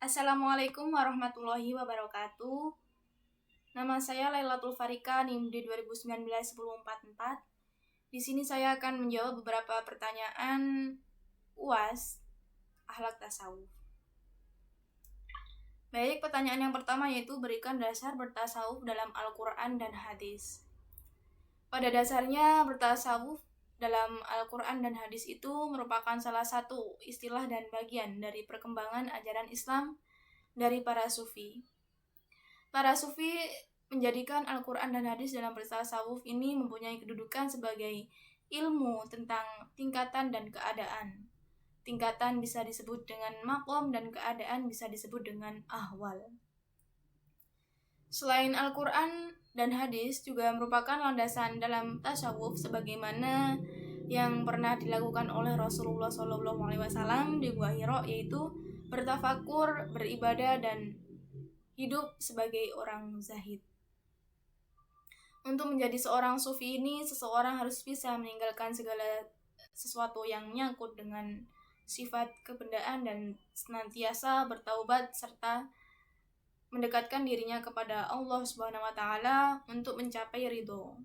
Assalamualaikum warahmatullahi wabarakatuh. Nama saya Lailatul Farika, NIM D 2019-1044. Di sini saya akan menjawab beberapa pertanyaan UAS akhlak tasawuf. Baik, pertanyaan yang pertama yaitu berikan dasar bertasawuf dalam Al-Quran dan hadis. Pada dasarnya bertasawuf dalam Al-Quran dan hadis itu merupakan salah satu istilah dan bagian dari perkembangan ajaran Islam dari para sufi. Para sufi menjadikan Al-Quran dan hadis dalam bertasawuf ini mempunyai kedudukan sebagai ilmu tentang tingkatan dan keadaan. Tingkatan bisa disebut dengan maqam dan keadaan bisa disebut dengan ahwal. Selain Al-Quran dan hadis juga merupakan landasan dalam tasawuf sebagaimana yang pernah dilakukan oleh Rasulullah SAW di Gua Hira, yaitu bertafakur, beribadah, dan hidup sebagai orang zahid. Untuk menjadi seorang sufi ini, seseorang harus bisa meninggalkan segala sesuatu yang menyangkut dengan sifat kebendaan dan senantiasa bertaubat serta mendekatkan dirinya kepada Allah Subhanahu wa taala untuk mencapai ridho.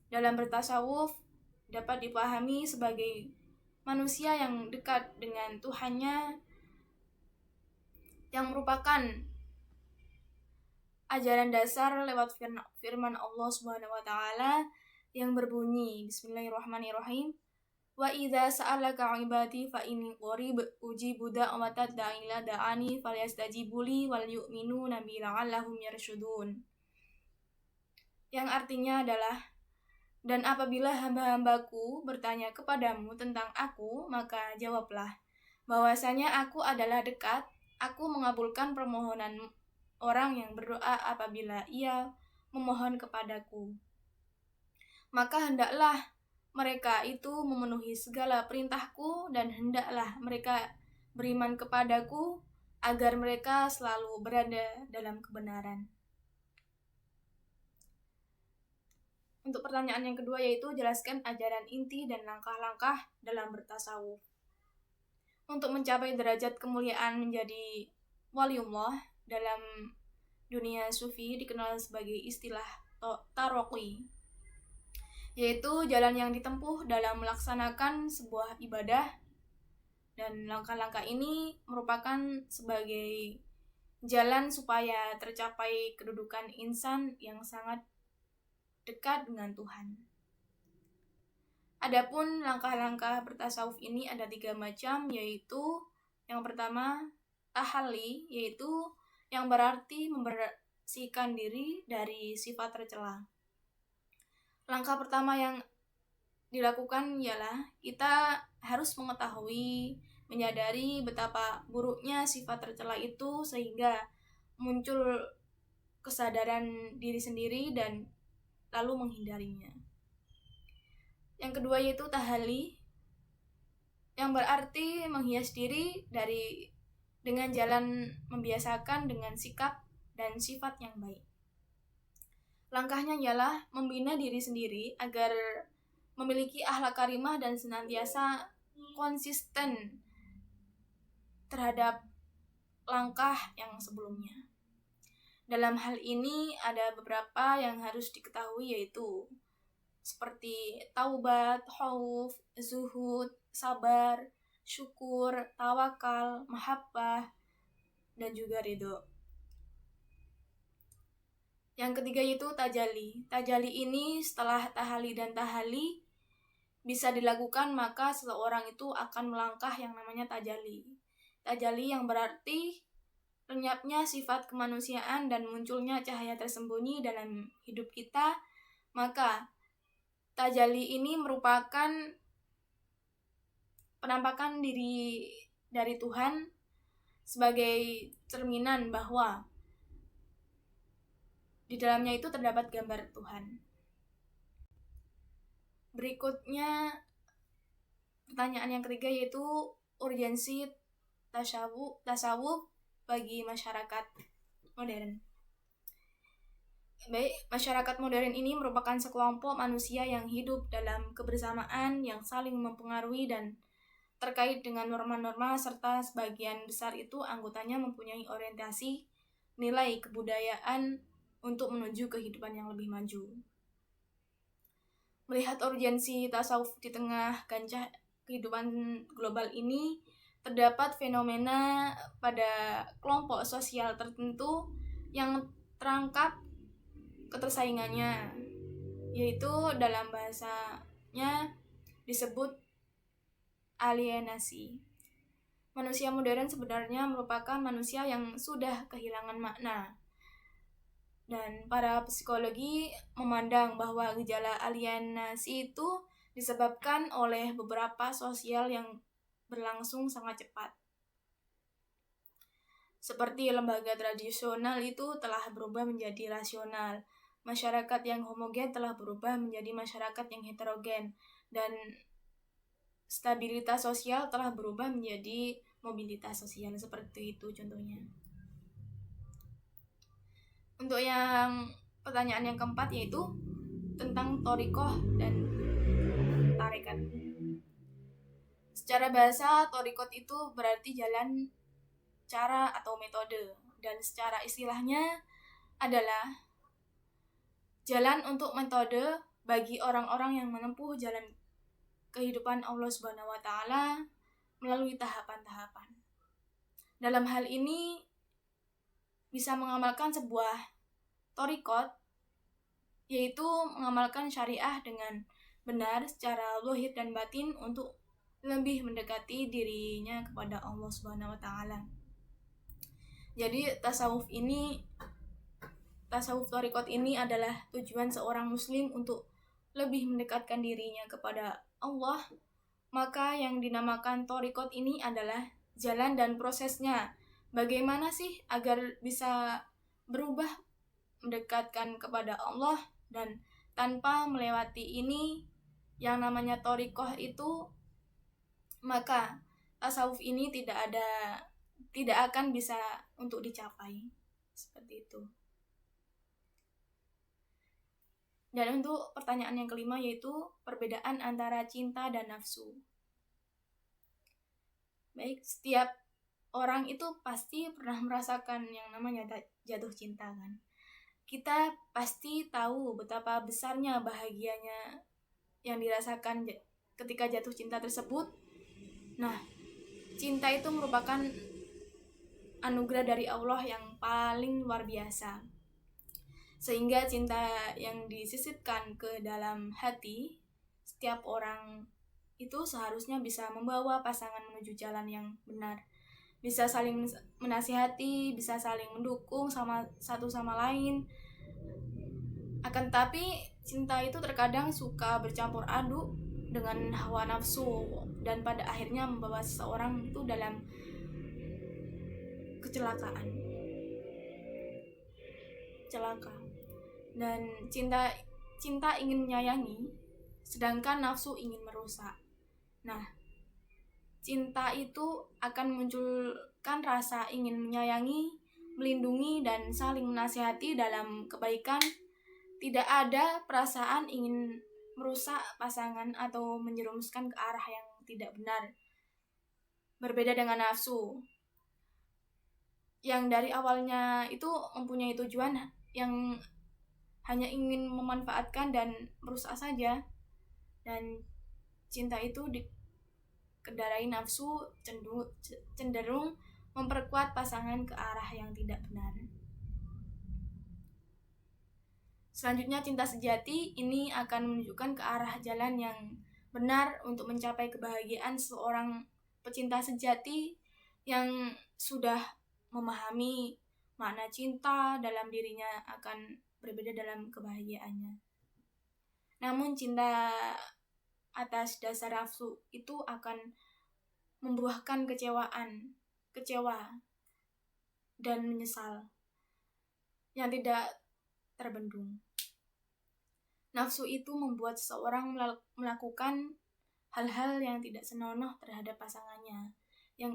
Dalam bertasawuf dapat dipahami sebagai manusia yang dekat dengan Tuhannya, yang merupakan ajaran dasar lewat firman Allah Subhanahu wa taala yang berbunyi Bismillahirrahmanirrahim. Wa idza sa'alaka 'ibadi fa inni qarib ujibu da'watad da'i ila da'ani falyastajibu li wal yu'minu nabi la'allahum yarshudun. Yang artinya adalah, dan apabila hamba-hambaku bertanya kepadamu tentang aku, maka jawablah bahwasanya aku adalah dekat, aku mengabulkan permohonan orang yang berdoa apabila ia memohon kepadaku. Maka hendaklah mereka itu memenuhi segala perintahku dan hendaklah mereka beriman kepadaku agar mereka selalu berada dalam kebenaran. Untuk pertanyaan yang kedua yaitu jelaskan ajaran inti dan langkah-langkah dalam bertasawuf. Untuk mencapai derajat kemuliaan menjadi waliullah dalam dunia sufi dikenal sebagai istilah taroqi, yaitu jalan yang ditempuh dalam melaksanakan sebuah ibadah, dan langkah-langkah ini merupakan sebagai jalan supaya tercapai kedudukan insan yang sangat dekat dengan Tuhan. Adapun langkah-langkah bertasawuf ini ada 3 macam, yaitu yang pertama tahalli, yaitu yang berarti membersihkan diri dari sifat tercela. Langkah pertama yang dilakukan ialah kita harus mengetahui, menyadari betapa buruknya sifat tercela itu sehingga muncul kesadaran diri sendiri dan lalu menghindarinya. Yang kedua yaitu tahalli, yang berarti menghias diri dengan jalan membiasakan dengan sikap dan sifat yang baik. Langkahnya ialah membina diri sendiri agar memiliki akhlak karimah dan senantiasa konsisten terhadap langkah yang sebelumnya. Dalam hal ini ada beberapa yang harus diketahui, yaitu seperti taubat, khauf, zuhud, sabar, syukur, tawakal, mahabbah, dan juga ridho. Yang ketiga yaitu tajalli. Tajalli ini setelah tahalli dan tahalli bisa dilakukan, maka seseorang itu akan melangkah yang namanya tajalli. Tajalli yang berarti lenyapnya sifat kemanusiaan dan munculnya cahaya tersembunyi dalam hidup kita. Maka tajalli ini merupakan penampakan diri dari Tuhan sebagai cerminan bahwa di dalamnya itu terdapat gambar Tuhan. Berikutnya pertanyaan yang ketiga yaitu urgensi tasawuf bagi masyarakat modern. Baik, masyarakat modern ini merupakan sekelompok manusia yang hidup dalam kebersamaan yang saling mempengaruhi dan terkait dengan norma-norma serta sebagian besar itu anggotanya mempunyai orientasi nilai kebudayaan untuk menuju kehidupan yang lebih maju. Melihat urgensi tasawuf di tengah kancah kehidupan global ini, terdapat fenomena pada kelompok sosial tertentu yang terangkat ketersaingannya, yaitu dalam bahasanya disebut alienasi. Manusia modern sebenarnya merupakan manusia yang sudah kehilangan makna. Dan para psikologi memandang bahwa gejala alienasi itu disebabkan oleh beberapa sosial yang berlangsung sangat cepat. Seperti lembaga tradisional itu telah berubah menjadi rasional, masyarakat yang homogen telah berubah menjadi masyarakat yang heterogen, dan stabilitas sosial telah berubah menjadi mobilitas sosial. Seperti itu contohnya. Untuk yang pertanyaan yang keempat yaitu tentang thariqah dan tarekat. Secara bahasa, thariqat itu berarti jalan, cara, atau metode, dan secara istilahnya adalah jalan untuk metode bagi orang-orang yang menempuh jalan kehidupan Allah Subhanahu wa taala melalui tahapan-tahapan. Dalam hal ini bisa mengamalkan sebuah thariqat, yaitu mengamalkan syariah dengan benar secara zahir dan batin untuk lebih mendekati dirinya kepada Allah Subhanahu wa taala. Jadi tasawuf thariqat ini adalah tujuan seorang muslim untuk lebih mendekatkan dirinya kepada Allah. Maka yang dinamakan thariqat ini adalah jalan dan prosesnya. Bagaimana sih agar bisa berubah mendekatkan kepada Allah, dan tanpa melewati ini yang namanya thariqah itu, maka tasawuf ini tidak akan bisa untuk dicapai. Seperti itu. Dan untuk pertanyaan yang kelima yaitu perbedaan antara cinta dan nafsu. Baik, setiap orang itu pasti pernah merasakan yang namanya jatuh cinta kan. Kita pasti tahu betapa besarnya bahagianya yang dirasakan ketika jatuh cinta tersebut. Nah, cinta itu merupakan anugerah dari Allah yang paling luar biasa. Sehingga cinta yang disisipkan ke dalam hati setiap orang itu seharusnya bisa membawa pasangan menuju jalan yang benar. Bisa saling menasihati, bisa saling mendukung satu sama lain. Akan tapi cinta itu terkadang suka bercampur aduk dengan hawa nafsu, dan pada akhirnya membawa seseorang itu dalam kecelakaan. Dan cinta ingin menyayangi, sedangkan nafsu ingin merusak. Nah, cinta itu akan munculkan rasa ingin menyayangi, melindungi, dan saling menasihati dalam kebaikan. Tidak ada perasaan ingin merusak pasangan atau menjerumuskan ke arah yang tidak benar. Berbeda dengan nafsu, yang dari awalnya itu mempunyai tujuan yang hanya ingin memanfaatkan dan merusak saja. Dan cinta itu dikendarai nafsu cenderung memperkuat pasangan ke arah yang tidak benar. Selanjutnya, cinta sejati ini akan menunjukkan ke arah jalan yang benar untuk mencapai kebahagiaan. Seorang pecinta sejati yang sudah memahami makna cinta dalam dirinya akan berbeda dalam kebahagiaannya. Namun cinta atas dasar nafsu itu akan membuahkan kecewa dan menyesal yang tidak terbendung. Nafsu itu membuat seseorang melakukan hal-hal yang tidak senonoh terhadap pasangannya, yang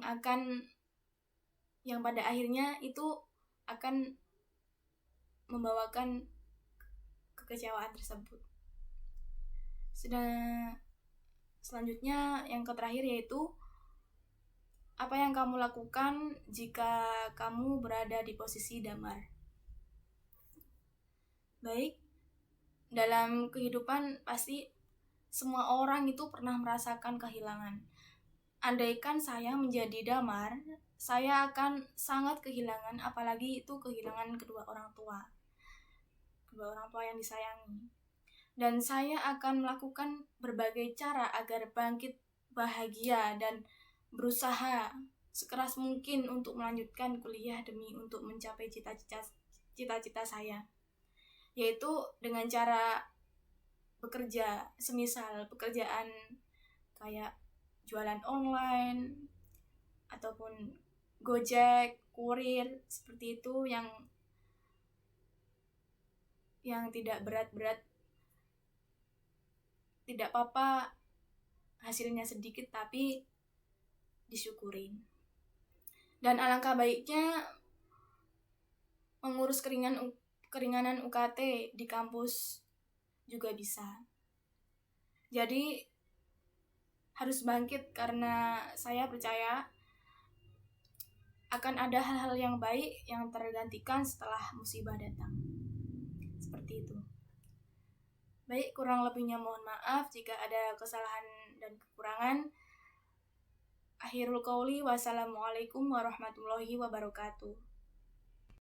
pada akhirnya itu akan membawakan kekecewaan tersebut. Selanjutnya yang terakhir yaitu Apa yang kamu lakukan jika kamu berada di posisi damar? Baik, dalam kehidupan pasti semua orang itu pernah merasakan kehilangan. Andaikan saya menjadi damar, saya akan sangat kehilangan, apalagi itu kehilangan kedua orang tua yang disayangi. Dan saya akan melakukan berbagai cara agar bangkit bahagia dan berusaha sekeras mungkin untuk melanjutkan kuliah demi untuk mencapai cita-cita saya, yaitu dengan cara bekerja, semisal pekerjaan kayak jualan online ataupun Gojek, kurir, seperti itu yang tidak berat-berat, tidak apa-apa hasilnya sedikit tapi disyukurin. Dan alangkah baiknya mengurus keringanan UKT di kampus juga bisa. Jadi harus bangkit, karena saya percaya akan ada hal-hal yang baik yang tergantikan setelah musibah datang. Seperti itu. Baik, kurang lebihnya mohon maaf jika ada kesalahan dan kekurangan. Akhirul qauli, wassalamualaikum warahmatullahi wabarakatuh.